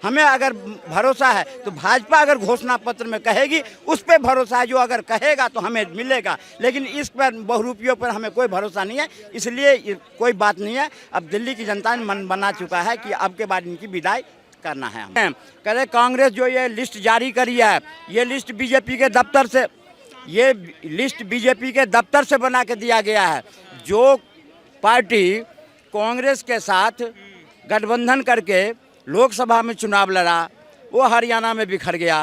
हमें अगर भरोसा है तो भाजपा अगर घोषणा पत्र में कहेगी उस पर भरोसा है, जो अगर कहेगा तो हमें मिलेगा, लेकिन इस पर बहुरूपियों पर हमें कोई भरोसा नहीं है, इसलिए कोई बात नहीं है। अब दिल्ली की जनता ने मन बना चुका है कि अब के बाद इनकी विदाई करना है। हम कह रहे कांग्रेस जो ये लिस्ट जारी करी है, ये लिस्ट बीजेपी के दफ्तर से, ये लिस्ट बीजेपी के दफ्तर से बना के दिया गया है। जो पार्टी कांग्रेस के साथ गठबंधन करके लोकसभा में चुनाव लड़ा वो हरियाणा में बिखर गया,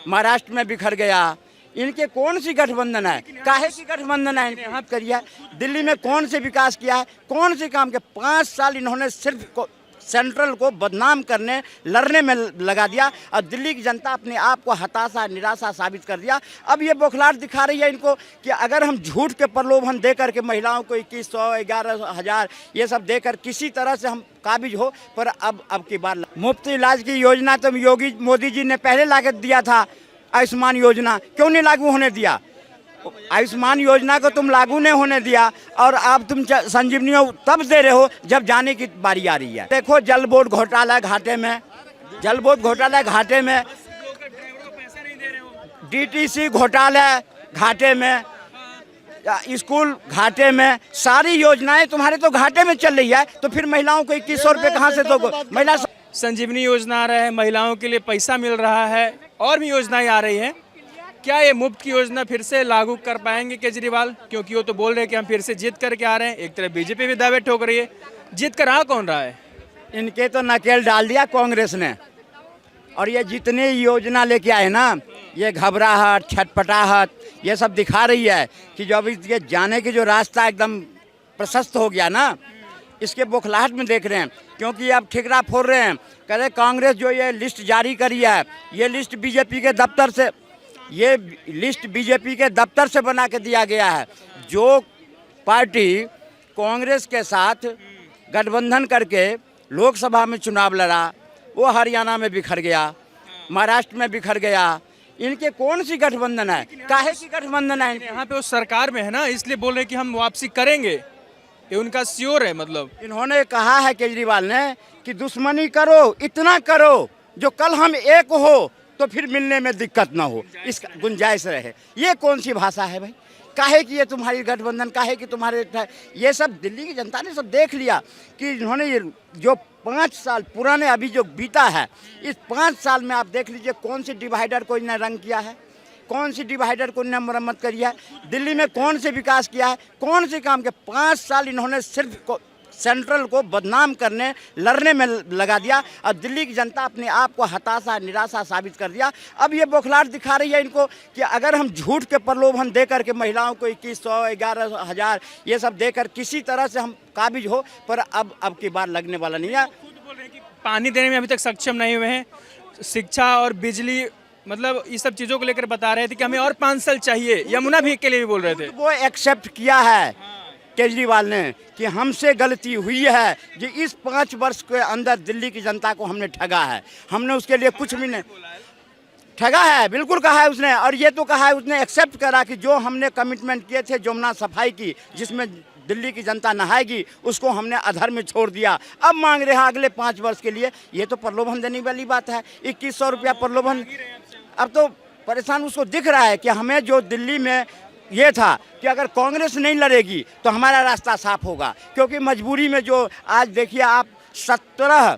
महाराष्ट्र में बिखर गया। इनके कौन सी गठबंधन है, काहे की गठबंधन है? यहाँ करिए दिल्ली में कौन से विकास किया है, कौन से काम के? 5 साल इन्होंने सिर्फ सेंट्रल को बदनाम करने लड़ने में लगा दिया और दिल्ली की जनता अपने आप को हताशा निराशा साबित कर दिया। अब ये बौखलाहट दिखा रही है इनको कि अगर हम झूठ के प्रलोभन देकर के महिलाओं को 2100 11,000 ये सब देकर किसी तरह से हम काबिज हो, पर अब की बार मुफ्त इलाज की योजना तो मोदी जी ने पहले लागू दिया था। आयुष्मान योजना क्यों नहीं लागू होने दिया? आयुष्मान योजना को तुम लागू नहीं होने दिया और अब तुम संजीवनी तब दे रहे हो जब जाने की बारी आ रही है। देखो जल बोर्ड घोटाला घाटे में, जल बोर्ड घोटाला घाटे में, डीटीसी घोटाला घाटे में, स्कूल घाटे में, सारी योजनाएं तुम्हारे तो घाटे में चल रही है, तो फिर महिलाओं को 2100 रुपये कहाँ से दोगे? महिला संजीवनी योजना आ रहा है, महिलाओं के लिए पैसा मिल रहा है और भी योजनाएं आ रही हैं। क्या ये मुफ्त की योजना फिर से लागू कर पाएंगे केजरीवाल? क्योंकि वो तो बोल रहे हैं कि हम फिर से जीत करके आ रहे हैं। एक तरफ बीजेपी भी दावे ठोक रही है, जीत कर आ कौन रहा है? इनके तो नकेल डाल दिया कांग्रेस ने। और ये जितने योजना लेके आए ना, ये घबराहट छटपटाहट ये सब दिखा रही है कि जो अभी ये जाने की जो रास्ता एकदम प्रशस्त हो गया ना, इसके बौखलाहट में देख रहे हैं। क्योंकि अब ठिकरा फोड़ रहे हैं, कह रहे कांग्रेस जो ये लिस्ट जारी करी है, ये लिस्ट बीजेपी के दफ्तर से, ये लिस्ट बीजेपी के दफ्तर से बना के दिया गया है। जो पार्टी कांग्रेस के साथ गठबंधन करके लोकसभा में चुनाव लड़ा वो हरियाणा में बिखर गया, महाराष्ट्र में बिखर गया। इनके कौन सी गठबंधन है, काहे की गठबंधन है? यहाँ पे वो सरकार में है ना, इसलिए बोल रहे हैं कि हम वापसी करेंगे, ये उनका श्योर है। मतलब इन्होंने कहा है केजरीवाल ने कि दुश्मनी करो, इतना करो जो कल हम एक हो तो फिर मिलने में दिक्कत ना हो, इसका गुंजाइश रहे। ये कौन सी भाषा है भाई? काहे कि ये तुम्हारी गठबंधन, काहे कि तुम्हारे, ये सब दिल्ली की जनता ने सब देख लिया कि इन्होंने ये जो 5 साल पुराने अभी जो बीता है, इस 5 साल में आप देख लीजिए कौन सी डिवाइडर को इन्हें रंग किया है, कौन सी डिवाइडर को इन्हें मरम्मत करी है, दिल्ली में कौन से विकास किया है, कौन से काम के? 5 साल इन्होंने सिर्फ सेंट्रल को बदनाम करने लड़ने में लगा दिया और दिल्ली की जनता अपने आप को हताशा निराशा साबित कर दिया। अब ये बौखलाहट दिखा रही है इनको कि अगर हम झूठ के प्रलोभन देकर के महिलाओं को 2100 11,000 ये सब देकर किसी तरह से हम काबिज हो, पर अब की बार लगने वाला नहीं है। खुद बोल रहे हैं कि पानी देने में अभी तक सक्षम नहीं हुए हैं, शिक्षा और बिजली, मतलब इस सब चीज़ों को लेकर बता रहे थे कि हमें और 5 साल चाहिए। यमुना भी के लिए भी बोल रहे थे। वो एक्सेप्ट किया है केजरीवाल ने कि हमसे गलती हुई है, कि इस 5 वर्ष के अंदर दिल्ली की जनता को हमने ठगा है, हमने उसके लिए कुछ भी नहीं ठगा है, बिल्कुल कहा है उसने। और ये तो कहा है उसने, एक्सेप्ट करा कि जो हमने कमिटमेंट किए थे जमुना सफाई की, जिसमें दिल्ली की जनता नहाएगी, उसको हमने अधर में छोड़ दिया। अब मांग रहे हैं अगले 5 वर्ष के लिए। ये तो प्रलोभन देने वाली बात है, 2100 रुपया प्रलोभन। अब तो परेशान उसको दिख रहा है कि हमें जो दिल्ली में ये था कि अगर कांग्रेस नहीं लड़ेगी तो हमारा रास्ता साफ होगा, क्योंकि मजबूरी में जो आज देखिए आप 17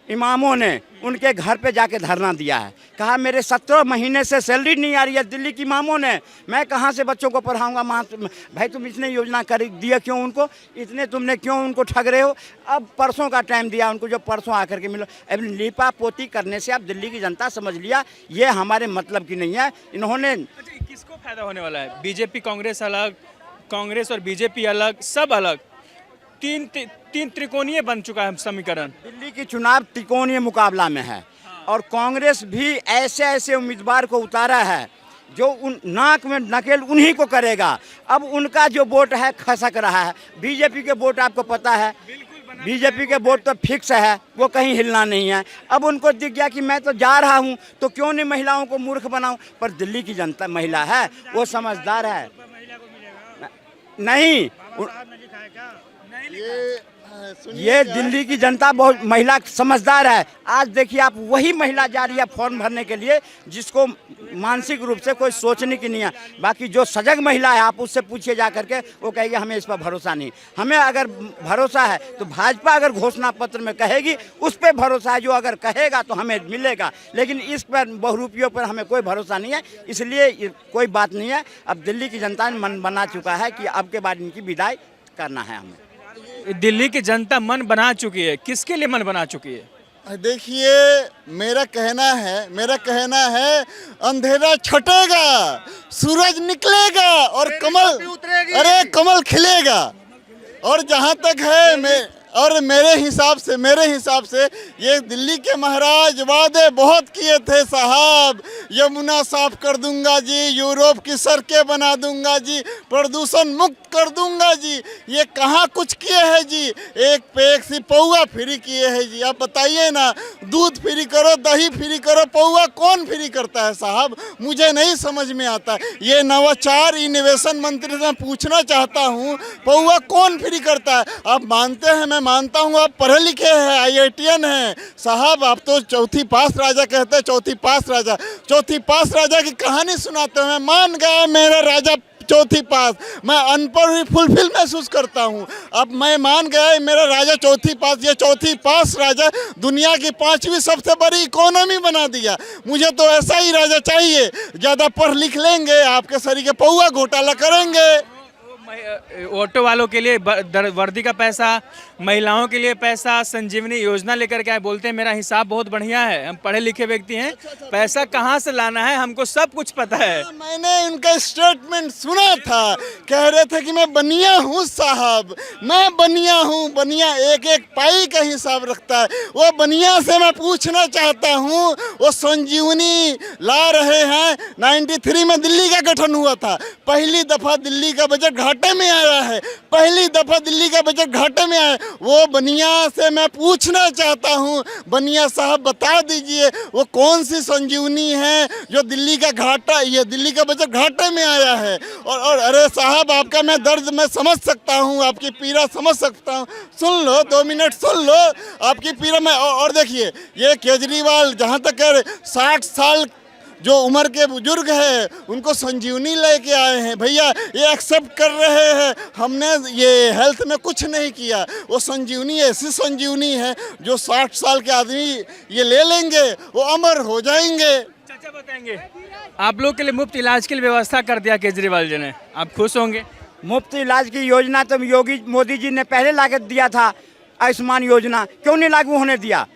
इमामों ने उनके घर पे जाके धरना दिया है, कहा मेरे 17 महीने से सैलरी नहीं आ रही है दिल्ली की इमामों ने, मैं कहाँ से बच्चों को पढ़ाऊंगा? भाई तुम इतने योजना कर दिया क्यों उनको, इतने तुमने क्यों उनको ठग रहे हो? अब परसों का टाइम दिया उनको, जो परसों आकर के मिलो। अब लिपा पोती करने से अब दिल्ली की जनता समझ लिया ये हमारे मतलब की नहीं है। इन्होंने किसको फायदा होने वाला है? बीजेपी कांग्रेस अलग, कांग्रेस और बीजेपी अलग, सब अलग, तीन त्रिकोणीय बन चुका है समीकरण। दिल्ली की चुनाव त्रिकोणीय मुकाबला में है और कांग्रेस भी ऐसे ऐसे उम्मीदवार को उतारा है जो उन नाक में नकेल उन्हीं को करेगा। अब उनका जो वोट है खसक रहा है। बीजेपी के वोट आपको पता है, बीजेपी के वोट तो फिक्स है, वो कहीं हिलना नहीं है। अब उनको दिख गया कि मैं तो जा रहा हूँ तो क्यों नहीं महिलाओं को मूर्ख बनाऊं। पर दिल्ली की जनता महिला है, वो समझदार है। नहीं, ये ये दिल्ली की जनता बहुत महिला समझदार है। आज देखिए आप, वही महिला जा रही है फॉर्म भरने के लिए जिसको मानसिक रूप से कोई सोचने की नहीं है। बाकी जो सजग महिला है आप उससे पूछिए जा करके, वो कहेगी हमें इस पर भरोसा नहीं। हमें अगर भरोसा है तो भाजपा अगर घोषणा पत्र में कहेगी उस पर भरोसा है, जो अगर कहेगा तो हमें मिलेगा। लेकिन इस पर बहुरूपियों पर हमें कोई भरोसा नहीं है, इसलिए कोई बात नहीं है। अब दिल्ली की जनता ने मन बना चुका है कि अब के बाद इनकी विदाई करना है हमें। दिल्ली की जनता मन बना चुकी है, किसके लिए मन बना चुकी है? देखिए, मेरा कहना है अंधेरा छटेगा, सूरज निकलेगा और कमल खिलेगा। और जहाँ तक है मेरे हिसाब से ये दिल्ली के महाराज वादे बहुत किए थे साहब। यमुना साफ कर दूंगा जी, यूरोप की सड़कें बना दूंगा जी, प्रदूषण मुक्त कर दूंगा जी। ये कहाँ कुछ किए हैं जी? एक पे एक सी पौआ फ्री किए हैं जी। आप बताइए ना, दूध फ्री करो, दही फ्री करो, पौआ कौन फ्री करता है साहब? मुझे नहीं समझ में आता। ये नवाचार इनोवेशन मंत्री से पूछना चाहता हूँ, पौआ कौन फ्री करता है? आप मानते हैं, मैं मानता हूँ आप पढ़े लिखे हैं, IITN हैं साहब। आप तो चौथी पास राजा कहते हैं, चौथी पास राजा की कहानी सुनाते हैं। मैं मान गया मेरा राजा चौथी पास, मैं अनपढ़ ही फुलफिल महसूस करता हूँ। अब मैं मान गया मेरा राजा चौथी पास। ये चौथी पास राजा दुनिया की 5वीं सबसे बड़ी इकोनॉमी बना दिया। मुझे तो ऐसा ही राजा चाहिए। ज़्यादा पढ़ लिख लेंगे, आपके शरीर के पौआ घोटाला करेंगे। ऑटो वालों के लिए वर्दी का पैसा, महिलाओं के लिए पैसा, संजीवनी योजना लेकर के आए, बोलते हैं मेरा हिसाब बहुत बढ़िया है, हम पढ़े लिखे व्यक्ति हैं, पैसा कहाँ से लाना है हमको सब कुछ पता है। मैंने उनका स्टेटमेंट सुना था, कह रहे थे कि मैं बनिया हूँ साहब, मैं बनिया हूँ। बनिया एक एक पाई का हिसाब रखता है। वो बनिया से मैं पूछना चाहता हूँ, वो संजीवनी ला रहे हैं। 93 में दिल्ली का गठन हुआ था, पहली दफा दिल्ली का बजट घाटे में आया है, पहली दफा दिल्ली का बजट घाटे में आया। वो बनिया से मैं पूछना चाहता हूँ, बनिया साहब बता दीजिए वो कौन सी संजीवनी है जो दिल्ली का दिल्ली का बजट घाटे में आया है। और अरे साहब, आपका मैं दर्द मैं समझ सकता हूँ, आपकी पीड़ा समझ सकता हूँ। सुन लो, 2 मिनट सुन लो आपकी पीड़ा में। और देखिए, ये केजरीवाल जहाँ तक 60 साल जो उम्र के बुजुर्ग हैं उनको संजीवनी लेके आए हैं। भैया ये एक्सेप्ट कर रहे हैं, हमने ये हेल्थ में कुछ नहीं किया। वो संजीवनी ऐसी संजीवनी है जो 60 साल के आदमी ये ले लेंगे, वो अमर हो जाएंगे। चाचा बताएंगे, आप लोग के लिए मुफ्त इलाज की व्यवस्था कर दिया केजरीवाल जी ने, आप खुश होंगे? मुफ्त इलाज की योजना तो मोदी जी ने पहले लागू दिया था। आयुष्मान योजना क्यों नहीं लागू होने दिया?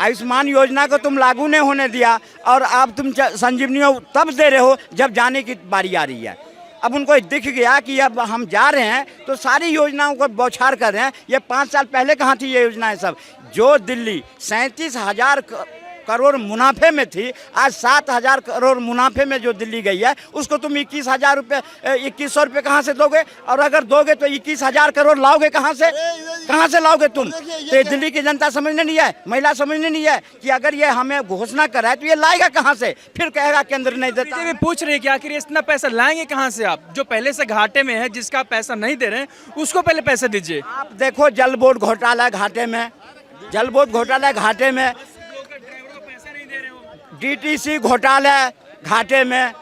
आयुष्मान योजना को तुम लागू नहीं होने दिया, और अब तुम संजीवनी तब दे रहे हो जब जाने की बारी आ रही है। अब उनको दिख गया कि अब हम जा रहे हैं तो सारी योजनाओं को बौछार कर रहे हैं। ये 5 साल पहले कहाँ थी ये योजनाएं सब? जो दिल्ली 37,000 करोड़ मुनाफे में थी, आज 7,000 करोड़ मुनाफे में जो दिल्ली गई है, उसको तुम 21,000 रुपये 2100 रुपये कहाँ से दोगे? और अगर दोगे तो 21,000 करोड़ लाओगे कहाँ से लाओगे तुम? तो दिल्ली की जनता समझने नहीं है, महिला समझने नहीं है कि अगर ये हमें घोषणा कराए तो ये लाएगा कहाँ से? फिर कहेगा केंद्र नहीं देता। बीजेपी पूछ रही है कि आखिर इतना पैसा लाएंगे कहाँ से आप, जो पहले से घाटे में है, जिसका पैसा नहीं दे रहे हैं उसको पहले पैसे दीजिए। आप देखो, जल बोर्ड घोटाला घाटे में, DTC घोटाला घाटे में,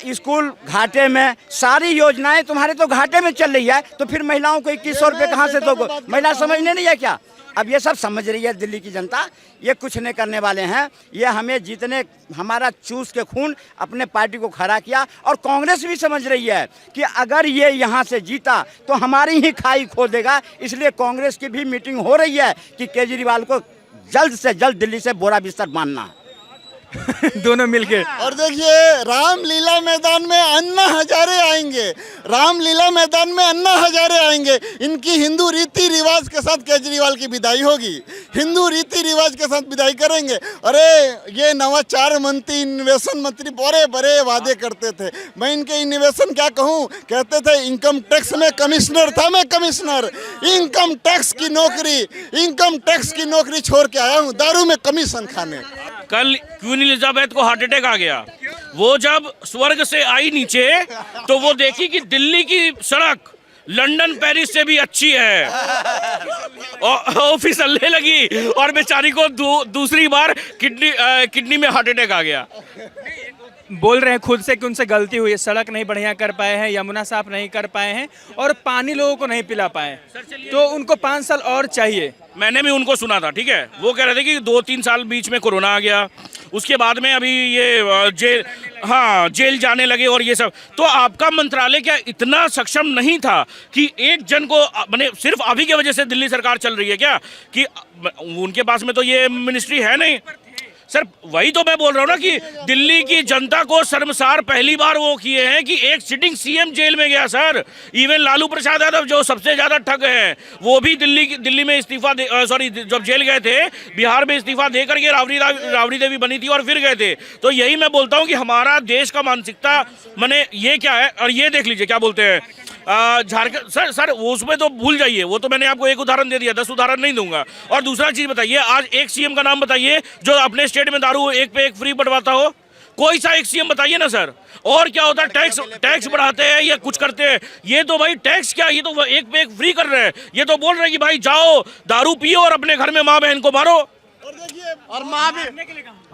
स्कूल घाटे में, सारी योजनाएं तुम्हारे तो घाटे में चल रही है। तो फिर महिलाओं को 2100 रुपये कहाँ से दोगे? महिला समझने नहीं है क्या? अब ये सब समझ रही है दिल्ली की जनता, ये कुछ नहीं करने वाले हैं। ये हमें जीतने, हमारा चूस के खून अपने पार्टी को खड़ा किया। और कांग्रेस भी समझ रही है कि अगर ये यहाँ से जीता तो हमारी ही खाई खो देगा। इसलिए कांग्रेस की भी मीटिंग हो रही है कि केजरीवाल को जल्द से जल्द दिल्ली से बोरा बिस्तर बांधना। दोनों मिलके। और देखिए, रामलीला मैदान में अन्ना हजारे आएंगे, रामलीला मैदान में अन्ना हजारे आएंगे। इनकी हिंदू रीति रिवाज के साथ केजरीवाल की विदाई होगी, हिंदू रीति रिवाज के साथ विदाई करेंगे। अरे ये नवाचार मंत्री, इनोवेशन मंत्री बड़े बड़े वादे करते थे। मैं इनके इनोवेशन क्या कहूँ, कहते थे इनकम टैक्स में कमिश्नर था, मैं कमिश्नर, इनकम टैक्स की नौकरी छोड़ के आया हूँ दारू में कमीशन खाने। कल क्वीन एलिजाबेथ को हार्ट अटैक आ गया। वो जब स्वर्ग से आई नीचे तो वो देखी कि दिल्ली की सड़क लंदन पेरिस से भी अच्छी है। और फिसलने लगी और बेचारी को दूसरी बार किडनी में हार्ट अटैक आ गया। बोल रहे हैं खुद से कि उनसे गलती हुई है, सड़क नहीं बढ़िया कर पाए हैं, यमुना साफ नहीं कर पाए हैं और पानी लोगों को नहीं पिला पाए, तो उनको 5 साल और चाहिए। मैंने भी उनको सुना था, ठीक है, वो कह रहे थे कि 2-3 साल बीच में कोरोना आ गया, उसके बाद में अभी ये जेल जाने लगे और ये सब। तो आपका मंत्रालय क्या इतना सक्षम नहीं था कि एक जन को, माने सिर्फ अभी की वजह से दिल्ली सरकार चल रही है क्या, कि उनके पास में तो ये मिनिस्ट्री है नहीं सर। वही तो मैं बोल रहा हूँ ना कि दिल्ली की जनता को शर्मसार पहली बार वो किए हैं कि एक सिटिंग सीएम जेल में गया सर। इवन लालू प्रसाद यादव जो सबसे ज्यादा ठग हैं, वो भी दिल्ली में इस्तीफा जब जेल गए थे, बिहार में इस्तीफा दे करके राबड़ी देवी बनी थी और फिर गए थे। तो यही मैं बोलता हूँ कि हमारा देश का मानसिकता माने ये क्या है। और ये देख लीजिए क्या बोलते हैं झारखंड सर उसमें तो भूल जाइए, वो तो मैंने आपको एक उदाहरण दे दिया, 10 उदाहरण नहीं दूंगा। और दूसरा चीज बताइए, आज एक सीएम का नाम बताइए जो अपने स्टेट में दारू एक पे एक फ्री बंटवाता हो। कोई सा एक सीएम बताइए ना सर। और क्या होता है, टैक्स बढ़ाते हैं या कुछ करते हैं। ये तो भाई टैक्स क्या, ये तो एक पे एक फ्री कर रहे हैं। ये तो बोल रहे हैं कि भाई जाओ दारू पियो और अपने घर में माँ बहन को मारो। और माँ भी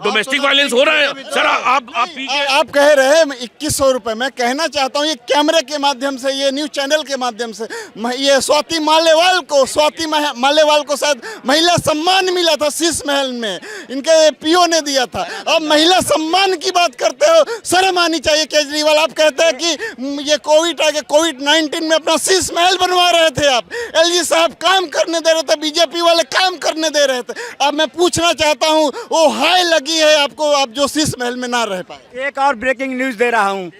डोमेस्टिक वायलेंस हो रहा है सर। आप कह रहे हैं 2100 रुपए। मैं कहना चाहता हूँ ये कैमरे के माध्यम से, ये न्यूज चैनल के माध्यम से, ये स्वाति मालेवाल को शायद महिला सम्मान मिला था शीश महल में, इनके पीओ ने दिया था। अब महिला सम्मान की बात करते हो, शर्म आनी चाहिए केजरीवाल। आप कहते हैं कि ये कोविड आ गया, कोविड-19 में अपना शीश महल बनवा रहे थे आप। एलजी साहब काम करने दे रहे थे, बीजेपी वाले काम करने दे रहे थे। अब मैं पूछना चाहता हूँ वो हाय लगी है आपको, आप जो शीश महल में ना रह पाए। एक और ब्रेकिंग न्यूज़ दे रहा हूँ।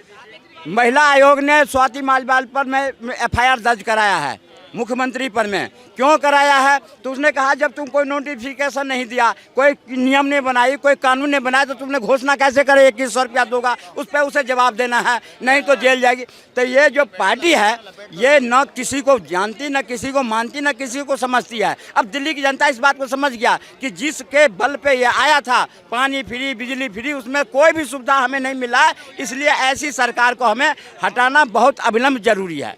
महिला आयोग ने स्वाति मालिवाल पर में एफआईआर दर्ज कराया है, मुख्यमंत्री पर में। क्यों कराया है? तो उसने कहा जब तुम कोई नोटिफिकेशन नहीं दिया, कोई नियम नहीं बनाई, कोई कानून नहीं बनाया, तो तुमने घोषणा कैसे करे 2100 रुपया दूंगा, उस पर उसे जवाब देना है, नहीं तो जेल जाएगी। तो ये जो पार्टी है ये न किसी को जानती, न किसी को मानती, न किसी को समझती है। अब दिल्ली की जनता इस बात को समझ गया कि जिसके बल पे ये आया था, पानी फ्री, बिजली फ्री, उसमें कोई भी सुविधा हमें नहीं मिला है। इसलिए ऐसी सरकार को हमें हटाना बहुत अविलंब जरूरी है।